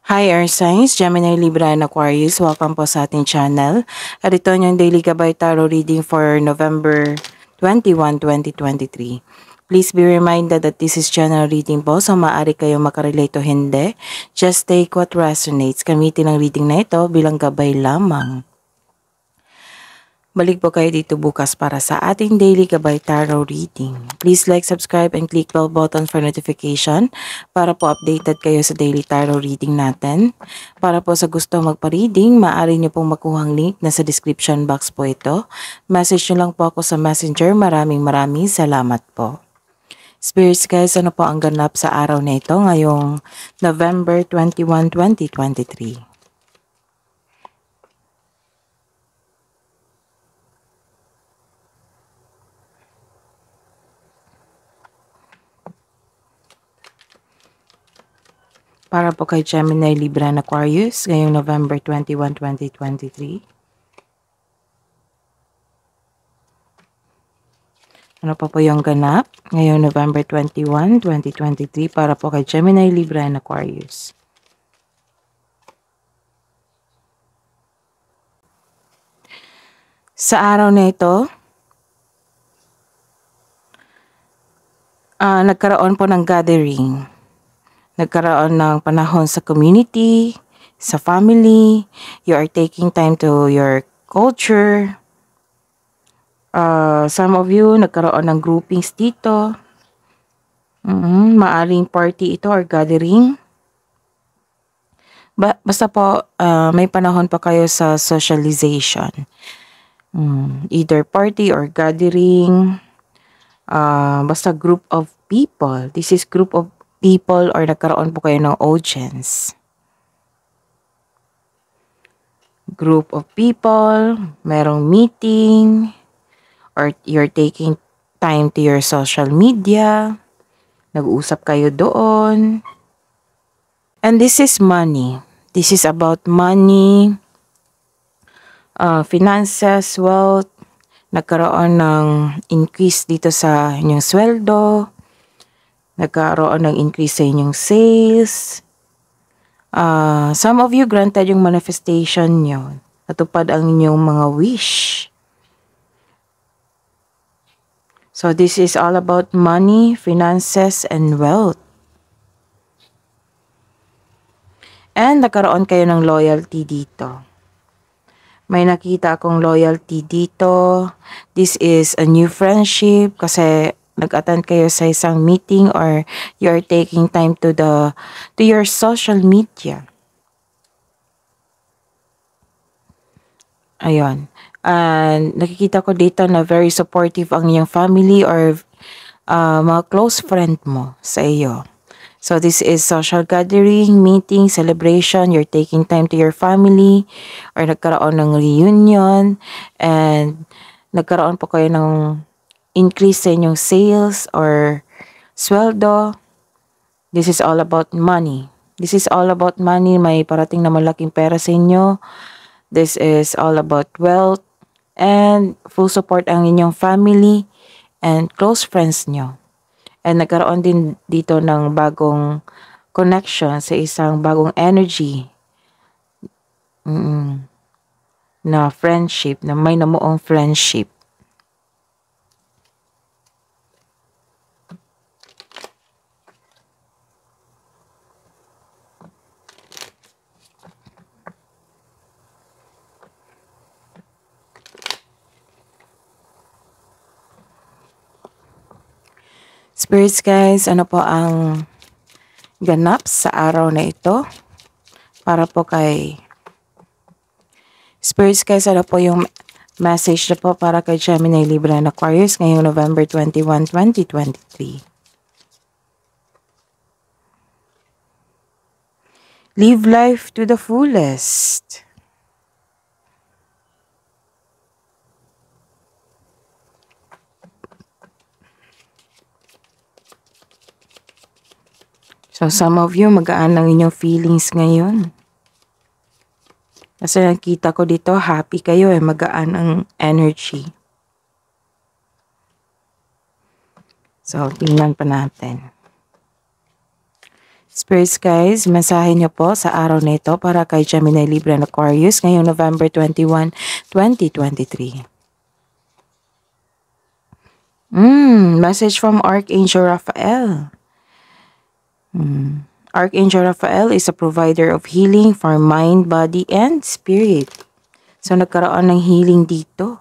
Hi Air Signs, Gemini, Libra, and Aquarius. Welcome po sa ating channel. At ito yung Daily Gabay Tarot Reading for November 21, 2023. Please be reminded that this is general reading po, so maaari kayong makarelate o hindi. Just take what resonates. Gamitin ang reading na ito bilang gabay lamang. Balik po kayo dito bukas para sa ating Daily Gabay Tarot Reading. Please like, subscribe, and click bell button for notification para po updated kayo sa Daily Tarot Reading natin. Para po sa gusto magpa-reading, maaari nyo pong makuha ang link na sa description box po ito. Message nyo lang po ako sa messenger. Maraming salamat po. Spirits guys, ano po ang ganap sa araw na ito ngayong November 21, 2023? Para po kay Gemini, Libra, and Aquarius ngayong November 21, 2023. Ano pa po yung ganap ngayong November 21, 2023 para po kay Gemini, Libra, and Aquarius. Sa araw na ito, nagkaroon po ng gathering. Nagkaroon ng panahon sa community, sa family. You are taking time to your culture. Some of you, nagkaroon ng groupings dito. Maaring party ito or gathering. Basta po, may panahon pa kayo sa socialization. Either party or gathering. Basta group of people. This is group of people or nagkaroon po kayo ng audience. Group of people, merong meeting, or you're taking time to your social media, nag-uusap kayo doon. And this is money. This is about money, finances, wealth, nagkaroon ng increase dito sa inyong sweldo, nagkaroon ng increase sa inyong sales. Some of you granted yung manifestation nyo. Natupad ang inyong mga wish. So this is all about money, finances, and wealth. And nagkaroon kayo ng loyalty dito. May nakita akong loyalty dito. This is a new friendship kasi nag-attend kayo sa isang meeting or you're taking time to your social media. Ayun. And nakikita ko dito na very supportive ang iyong family or mga close friend mo sa iyo. So this is social gathering, meeting, celebration. You're taking time to your family or nagkaroon ng reunion and nagkaroon po kayo ng increase sa inyong sales or sweldo. This is all about money. This is all about money. May parating na malaking pera sa inyo. This is all about wealth and full support ang inyong family and close friends nyo. And nagkaroon din dito ng bagong connection sa isang bagong energy na friendship, na may namuong friendship. Spirits guys, ano po ang ganap sa araw na ito? Para po kay Spirits guys, ano po yung message na po para kay Gemini, Libra, and Aquarius ngayong November 21, 2023? Live life to the fullest. So, some of you, magaan lang inyong feelings ngayon. Kasi nakita ko dito, happy kayo magaan ang energy. So, tingnan pa natin. Spirits guys, mensahe niyo po sa araw na ito para kay Gemini, Libra, and Aquarius ngayong November 21, 2023. Message from Archangel Raphael. Archangel Raphael is a provider of healing for mind, body, and spirit. So, nagkaroon ng healing dito.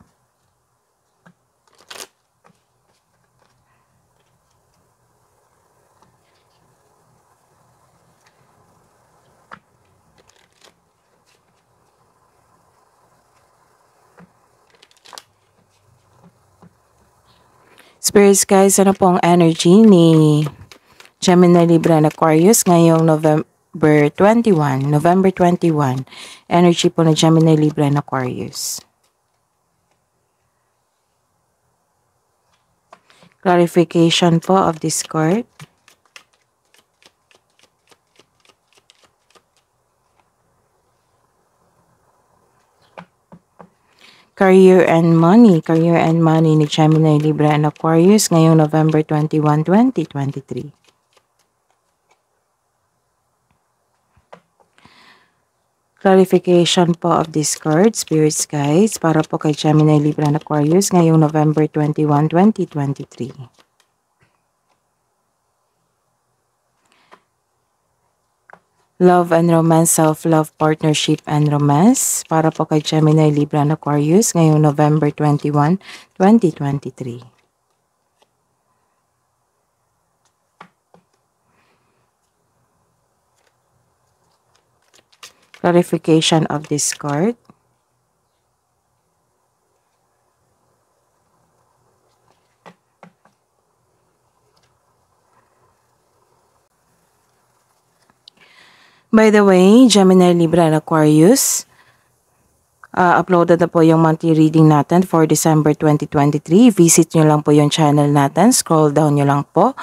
Spirits guys, ano po ang energy ni Gemini, Libra, and Aquarius ngayong November 21. Energy po ng Gemini, Libra, and Aquarius. Clarification po of this card. Career and money ni Gemini, Libra, and Aquarius ngayong November 21, 2023. Clarification po of this card, spirits guys, para po kay Gemini, Libra, and Aquarius ngayong November 21, 2023. Love and romance, self-love, partnership, and romance para po kay Gemini, Libra, and Aquarius ngayong November 21, 2023. Clarification of this card. By the way, Gemini, Libra, and Aquarius, uploaded na po yung monthly reading natin for December 2023. Visit nyo lang po yung channel natin. Scroll down nyo lang po.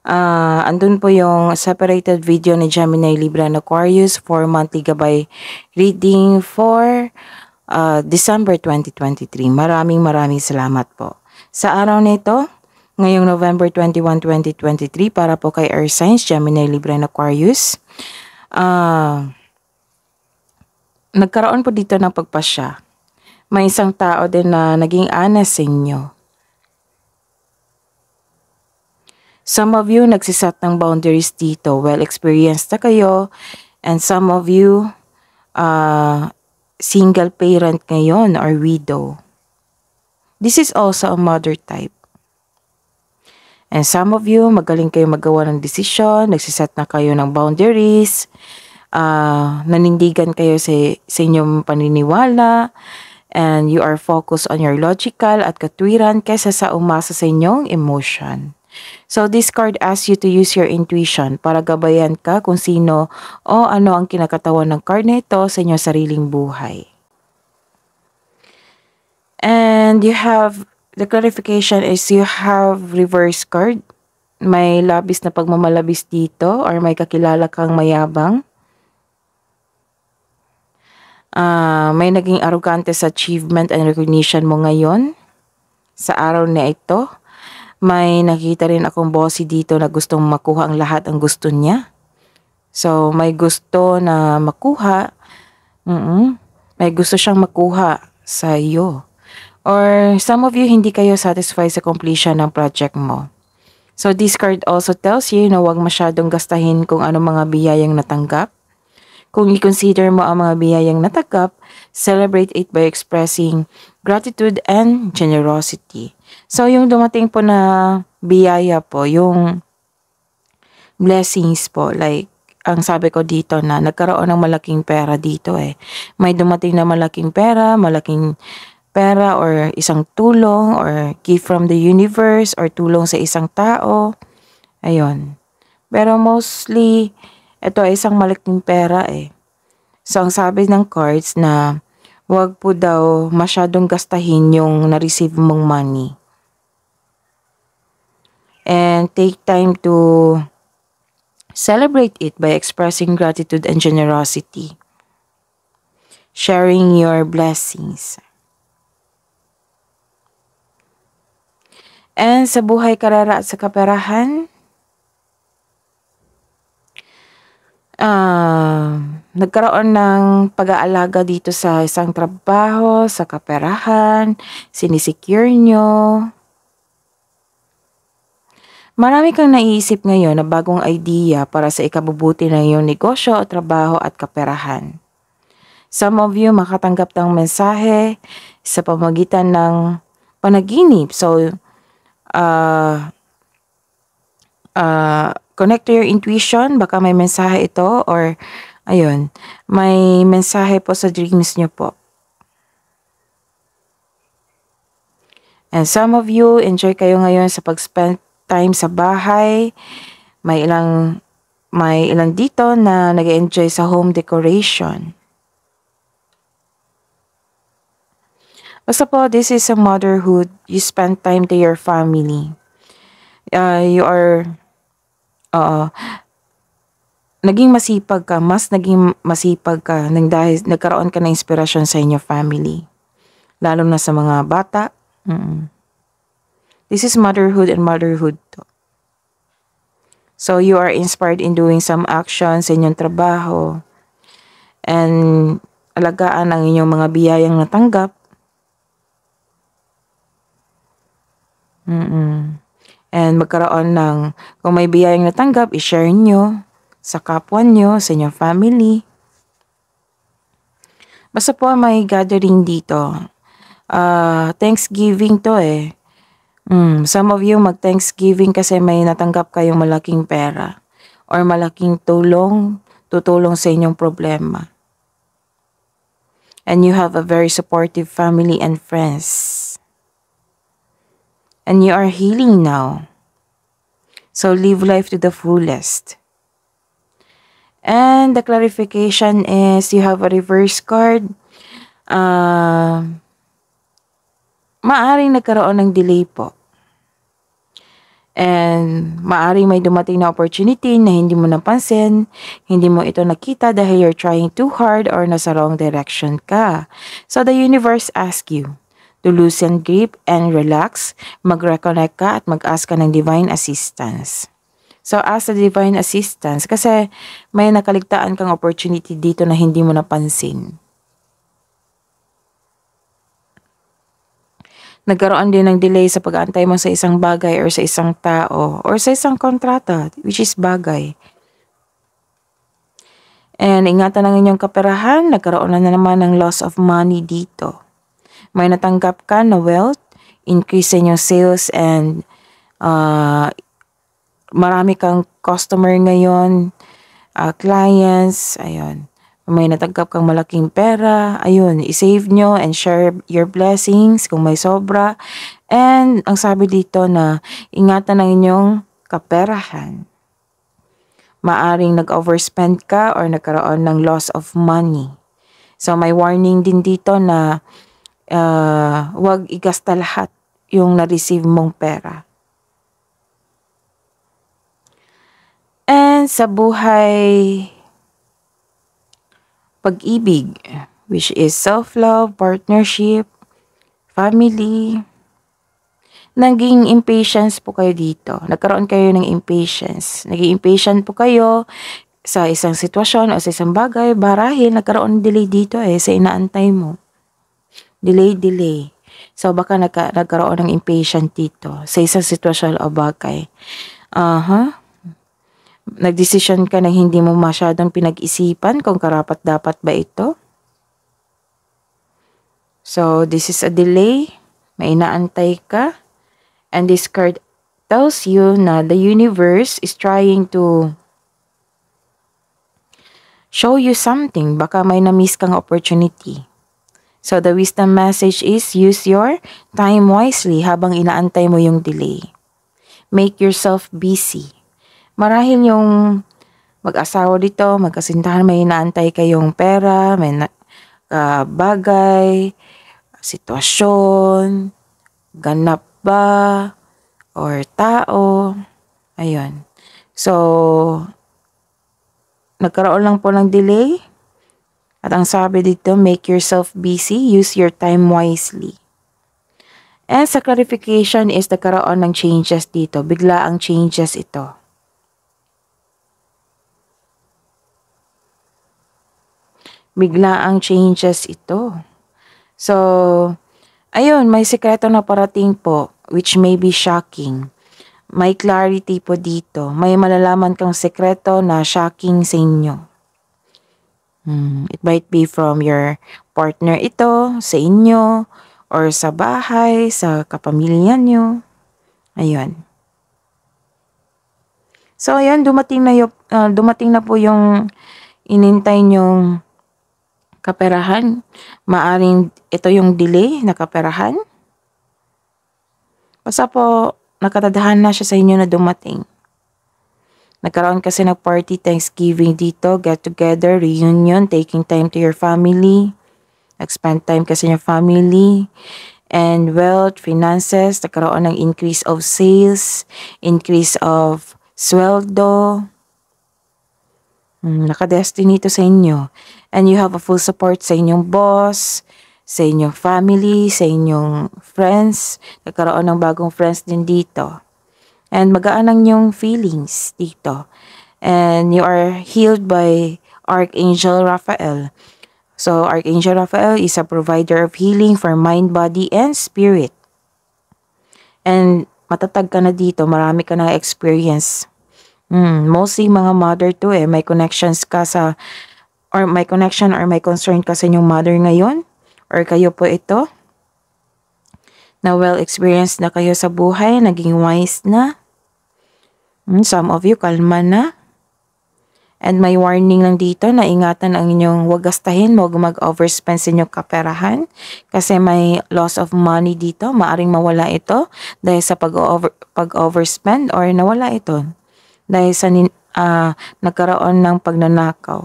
Andun po yung separated video ni Gemini, Libra, and Aquarius for monthly gabay reading for December 2023. Maraming salamat po. Sa araw na ito, ngayong November 21, 2023, para po kay Earth Signs, Gemini, Libra, and Aquarius, nagkaroon po dito ng pagpasya. May isang tao din na naging honest sa inyo. Some of you nagsisat ng boundaries dito. Well experienced na kayo. And some of you single parent ngayon or widow. This is also a mother type. And some of you, magaling kayo magawa ng desisyon, nagsiset na kayo ng boundaries, nanindigan kayo sa inyong paniniwala, and you are focused on your logical at katwiran kaysa sa umasa sa inyong emotion. So this card asks you to use your intuition para gabayan ka kung sino o ano ang kinakatawan ng card na ito sa inyong sariling buhay. And you have, the clarification is you have reverse card. May labis na pagmamalabis dito or may kakilala kang mayabang. May naging arrogante sa achievement and recognition mo ngayon. Sa araw na ito, may nakita rin akong bossy dito na gustong makuha ang lahat ang gusto niya. So, may gusto na makuha. May gusto siyang makuha sa iyo. Or some of you, hindi kayo satisfied sa completion ng project mo. So, this card also tells you na huwag masyadong gastahin kung ano mga biyayang natanggap. Kung i-consider mo ang mga biyayang natanggap, celebrate it by expressing gratitude and generosity. So, yung dumating po na biyaya po, yung blessings po, like, ang sabi ko dito na nagkaroon ng malaking pera dito eh. May dumating na malaking pera or isang tulong or gift from the universe or tulong sa isang tao. Ayun. Pero mostly, ito ay isang malaking pera eh. So, ang sabi ng cards na huwag po daw masyadong gastahin yung na-receive mong money. And take time to celebrate it by expressing gratitude and generosity. Sharing your blessings. And sa buhay, karera at sa kaperahan, nagkaroon ng pag-aalaga dito sa isang trabaho, sa kaperahan, sinisecure nyo. Marami kang naiisip ngayon na bagong idea para sa ikabubuti ng iyong negosyo o trabaho at kaperahan. Some of you makatanggap ng mensahe sa pamamagitan ng panaginip. So, connect to your intuition. Baka may mensahe ito or ayun, may mensahe po sa dreams nyo po. And some of you, enjoy kayo ngayon sa pag-spend time sa bahay. May ilang dito na nag-enjoy sa home decoration. Basta po, this is a motherhood. You spend time to your family. Naging masipag ka, mas naging masipag ka dahil nagkaroon ka ng inspirasyon sa inyong family. Lalo na sa mga bata. This is motherhood and motherhood to. So you are inspired in doing some action sa inyong trabaho and alagaan ang inyong mga biyayang natanggap. And magkaroon ng, kung may biyayang natanggap, i-share nyo sa kapwa nyo, sa inyong family. Basta po may gathering dito. Thanksgiving to eh. Some of you mag-Thanksgiving kasi may natanggap kayong malaking pera or malaking tutulong sa inyong problema. And you have a very supportive family and friends. And you are healing now. So live life to the fullest. And the clarification is you have a reverse card. Maaring nagkaroon ng delay po. And maaring may dumating na opportunity na hindi mo napansin, hindi mo ito nakita dahil you're trying too hard or nasa wrong direction ka. So the universe asks you to loosen grip and relax, mag-reconnect ka at mag-ask ka ng divine assistance. So ask the divine assistance kasi may nakaligtaan kang opportunity dito na hindi mo napansin. Nagkaroon din ng delay sa pag-aantay mo sa isang bagay or sa isang tao or sa isang kontrata, which is bagay. And ingatan ang inyong kaperahan, nagkaroon na naman ng loss of money dito. May natanggap ka na wealth, increase sa inyong sales and marami kang customer ngayon, clients, ayun. May natanggap kang malaking pera, ayun, i-save nyo and share your blessings kung may sobra. And ang sabi dito na ingatan ang inyong kaperahan. Maaring nag-overspend ka or nagkaroon ng loss of money. So may warning din dito na wag igasta lahat yung na-receive mong pera. And sa buhay pag-ibig, which is self-love, partnership, family, naging impatience po kayo dito. Nagkaroon kayo ng impatience. Naging impatient po kayo sa isang sitwasyon o sa isang bagay. Marahil nagkaroon ng delay dito sa inaantay mo. Delay. So baka nagkaroon ng impatient dito sa isang sitwasyon o bagay. Nagdesisyon ka na hindi mo masyadong pinag-isipan kung karapat-dapat ba ito. So this is a delay. May inaantay ka. And this card tells you na the universe is trying to show you something. Baka may na-miss kang opportunity. So the wisdom message is use your time wisely habang inaantay mo yung delay. Make yourself busy. Marahil yung mag-asawa dito, magkasintahan, may inaantay kayong pera, may bagay, sitwasyon, ganap ba, or tao, ayun. So, nagkaroon lang po ng delay. At ang sabi dito, make yourself busy, use your time wisely. And sa clarification is nagkaroon ng changes dito. Bigla ang changes ito. Biglaang changes ito. So, ayun, may sikreto na parating po which may be shocking. May clarity po dito. May malalaman kang sikreto na shocking sa inyo. It might be from your partner ito, sa inyo, or sa bahay, sa kapamilya nyo. Ayun. So, ayan, dumating na po yung inintay nyong kaperahan. Maaring ito yung delay na kaperahan. Basta po, nakatadahan na siya sa inyo na dumating. Nagkaroon kasi ng party Thanksgiving dito, get together, reunion, taking time to your family, expand time kasi yung family, and wealth, finances, nagkaroon ng increase of sales, increase of sweldo. Nakadestiny ito sa inyo. And you have a full support sa inyong boss, sa inyong family, sa inyong friends. Nagkaroon ng bagong friends din dito. And magaan ang yung feelings dito. And you are healed by Archangel Raphael. So, Archangel Raphael is a provider of healing for mind, body, and spirit. And matatag ka na dito. Marami ka na experience. Mostly mga mother to eh. May connections ka sa, or may connection or may concern ka sa inyong mother ngayon. Or kayo po ito. Na well-experienced na kayo sa buhay. Naging wise na. Some of you, kalma na. And may warning lang dito na ingatan ang inyong huwag gastahin, huwag mag-overspend sa inyong kaperahan. Kasi may loss of money dito. Maaring mawala ito dahil sa pag-overspend or nawala ito. Dahil sa nagkaroon ng pagnanakaw.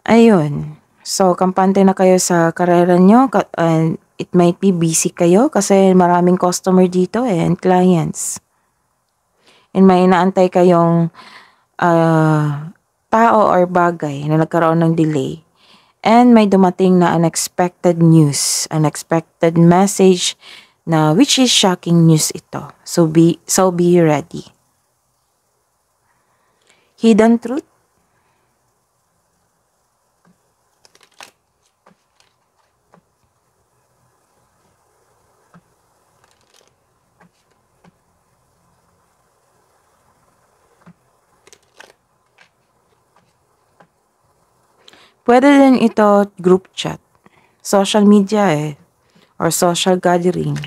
Ayun. So, kampante na kayo sa karera nyo. And it might be busy kayo kasi maraming customer dito and clients. And may inaantay kayong tao or bagay na nagkaroon ng delay. And may dumating na unexpected news, unexpected message na which is shocking news ito. So be ready. Hidden truth. Pwede din ito group chat. Social media eh. Or social gathering.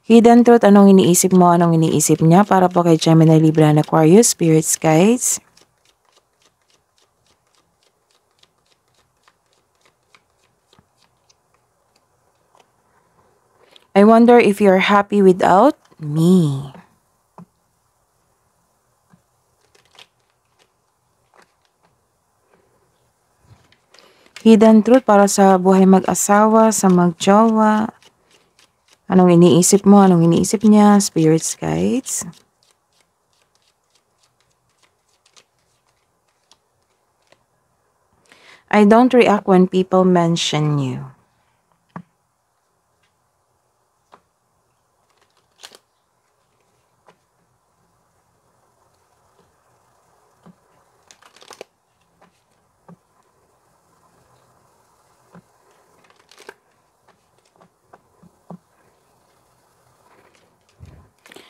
Hidden truth, anong iniisip mo, anong iniisip niya para po kay Gemini, Libra, and Aquarius, spirits, guides. I wonder if you're happy without me. Hidden truth para sa buhay mag-asawa, sa mag-jowa. Anong iniisip mo? Anong iniisip niya? Spirits, guides. I don't react when people mention you.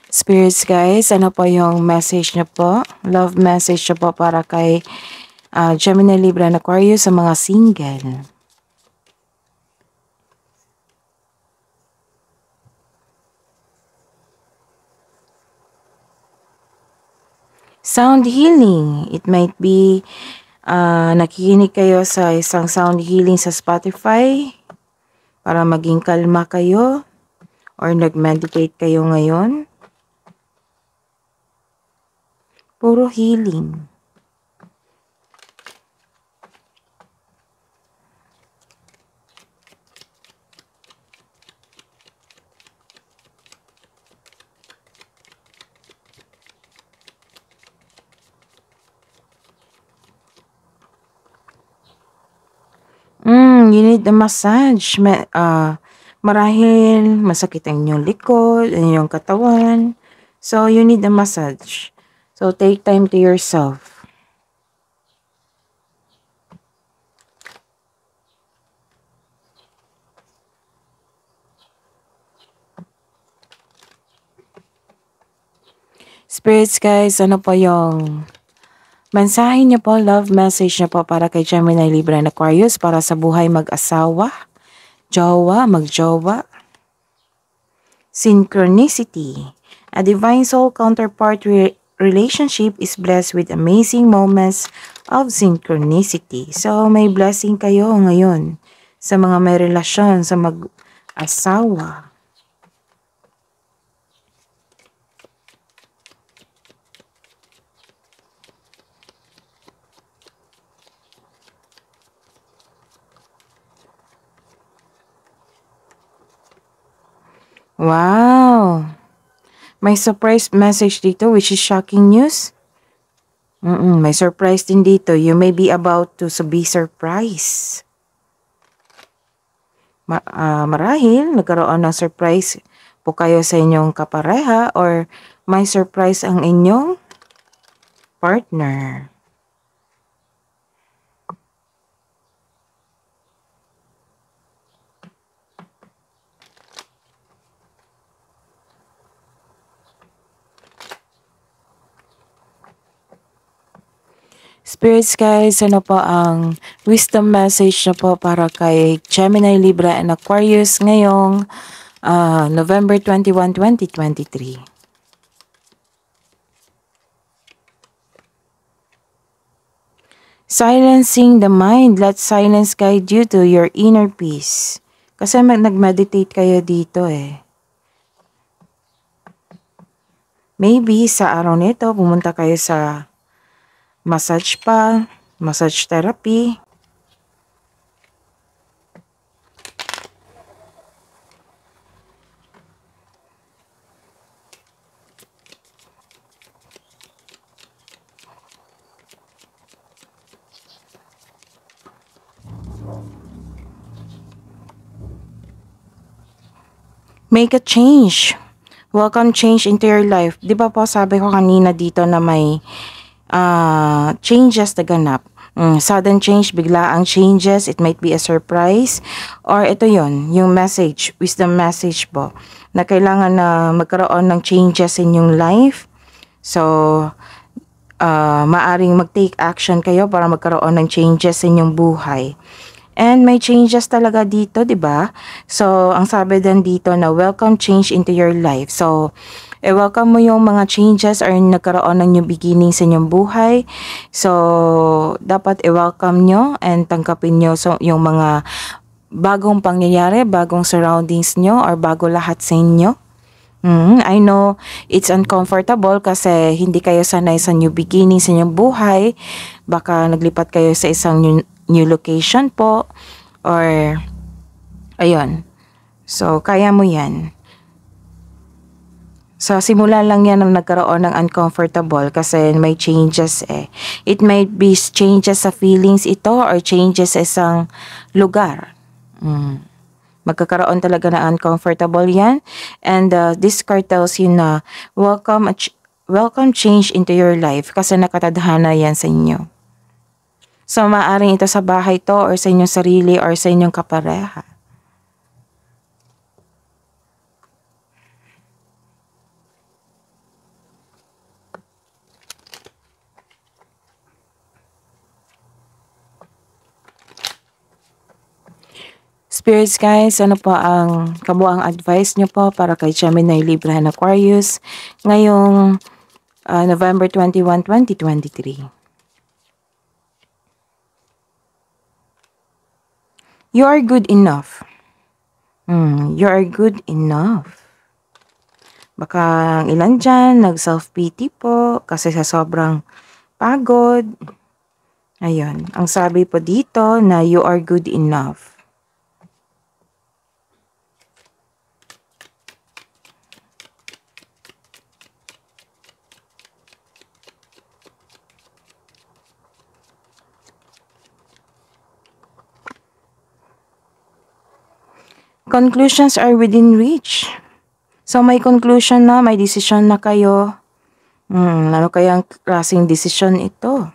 Spirits, guys, ano po yung message niyo po? Love message niyo po para kay Gemini, Libra, and Aquarius sa mga single. Sound healing. It might be nakikinig kayo sa isang sound healing sa Spotify para maging kalma kayo or nag-meditate kayo ngayon. Puro healing. You need a massage. Marahil masakit ang inyong likod, ang inyong katawan. So, you need a massage. So, take time to yourself. Spirits guys, ano po yung mensahe niyo po, love message niyo po para kay Gemini, Libra, and Aquarius para sa buhay mag-asawa, jowa, magjowa, synchronicity. A divine soul counterpart relationship is blessed with amazing moments of synchronicity. So, may blessing kayo ngayon sa mga may relasyon, sa mag-asawa. Wow! May surprise message dito which is shocking news. May surprise din dito. You may be about to be surprised. Marahil nagkaroon ng surprise po kayo sa inyong kapareha or may surprise ang inyong partner. Spirits guys, ano po ang wisdom message na po para kay Gemini, Libra, and Aquarius ngayong November 21, 2023. Silencing the mind. Let silence guide you to your inner peace. Kasi nag-meditate kayo dito eh. Maybe sa araw nito, pumunta kayo sa massage pa, massage therapy. Make a change. Welcome change into your life. Di ba po sabi ko kanina dito na may changes na ganap. Sudden change, biglaang changes. It might be a surprise. Or ito yon, yung message, wisdom message po. Na kailangan na magkaroon ng changes in yung life. So, maaring mag-take action kayo para magkaroon ng changes in yung buhay. And may changes talaga dito, di ba? So, ang sabi din dito na welcome change into your life. So, welcome mo yung mga changes or nagkaroon ng new beginning sa inyong buhay. So, dapat i-welcome nyo and tanggapin nyo yung mga bagong pangyayari, bagong surroundings nyo or bago lahat sa inyo. I know it's uncomfortable kasi hindi kayo sanay sa new beginning sa inyong buhay. Baka naglipat kayo sa isang new location po or ayun. So, kaya mo yan. So, simula lang yan ang nagkaroon ng uncomfortable kasi may changes eh. It might be changes sa feelings ito or changes sa isang lugar. Magkakaroon talaga na uncomfortable yan. And this card tells you na welcome change into your life kasi nakatadhana yan sa inyo. So, maaaring ito sa bahay to or sa inyong sarili or sa inyong kapareha. Spirits guys, ano po ang kabuang advice nyo po para kay Gemini, Libra, and Aquarius ngayong November 21, 2023? You are good enough. You are good enough. Baka ang ilan dyan, nag-self-pity po kasi sa sobrang pagod. Ayun, ang sabi po dito na you are good enough. Conclusions are within reach. So, may conclusion na, may decision na kayo. Ano kayang klaseng decision ito?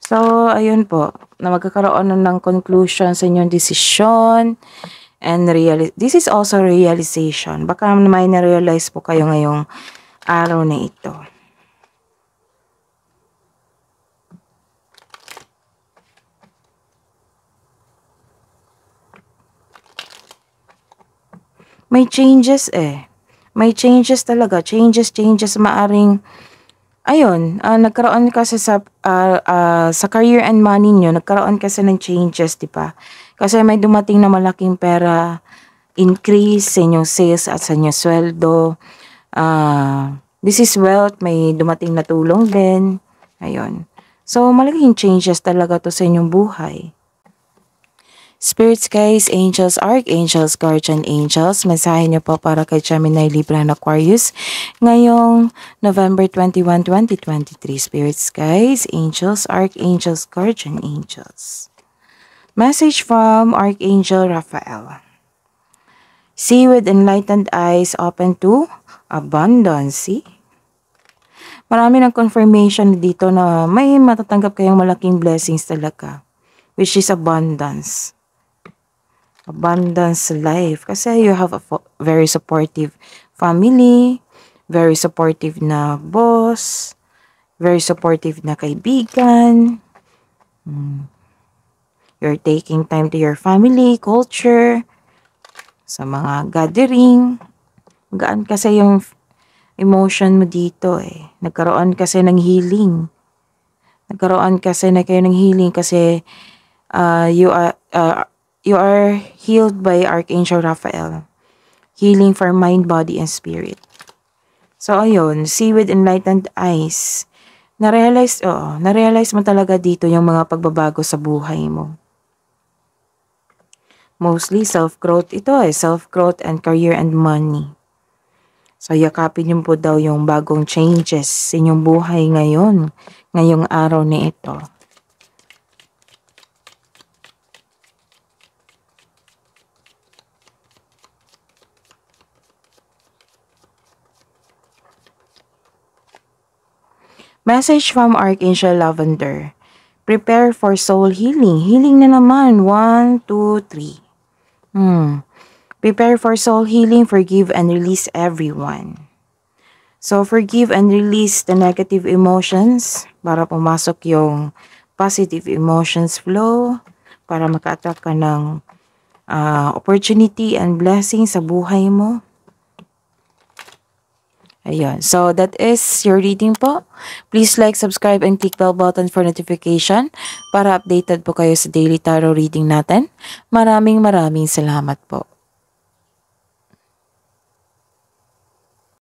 So, ayun po, na magkakaroon ng conclusion sa inyong decision. And this is also realization. Baka may na-realize po kayo ngayong araw na ito. may changes eh. May changes talaga. Changes. Maaring, ayun, nagkaroon kasi sa career and money nyo, nagkaroon kasi ng changes, di ba? Kasi may dumating na malaking pera, increase sa inyong sales at sa inyong sweldo. This is wealth, may dumating na tulong din. Ayun. So, malaking changes talaga to sa inyong buhay. Spirits guys, angels, archangels, guardian angels, mensahe niyo po para kay Gemini, Libra, and Aquarius ngayong November 21, 2023. Spirits guys, angels, archangels, guardian angels. Message from Archangel Raphael. See with enlightened eyes open to abundance. See? Marami ng confirmation dito na may matatanggap kayong malaking blessings talaga, which is abundance. Abundance life. Kasi you have a very supportive family, very supportive na boss, very supportive na kaibigan. You're taking time to your family, culture, sa mga gathering. Gaan kasi yung emotion mo dito eh. Nagkaroon kasi ng healing. Nagkaroon kasi na kayo ng healing kasi you are healed by Archangel Raphael. Healing for mind, body, and spirit. So, ayun, see with enlightened eyes. Na-realize mo talaga dito yung mga pagbabago sa buhay mo. Mostly self-growth ito eh. Self-growth and career and money. So, yakapin niyo po daw yung bagong changes sa inyong buhay ngayon. Ngayong araw na ito. Message from Archangel Lavender. Prepare for soul healing. Healing na naman. 1, 2, 3. Prepare for soul healing. Forgive and release everyone. So, forgive and release the negative emotions para pumasok yung positive emotions flow para maka-attract ka ng opportunity and blessing sa buhay mo. Ayun. So, that is your reading po. Please like, subscribe, and click bell button for notification para updated po kayo sa daily tarot reading natin. Maraming salamat po.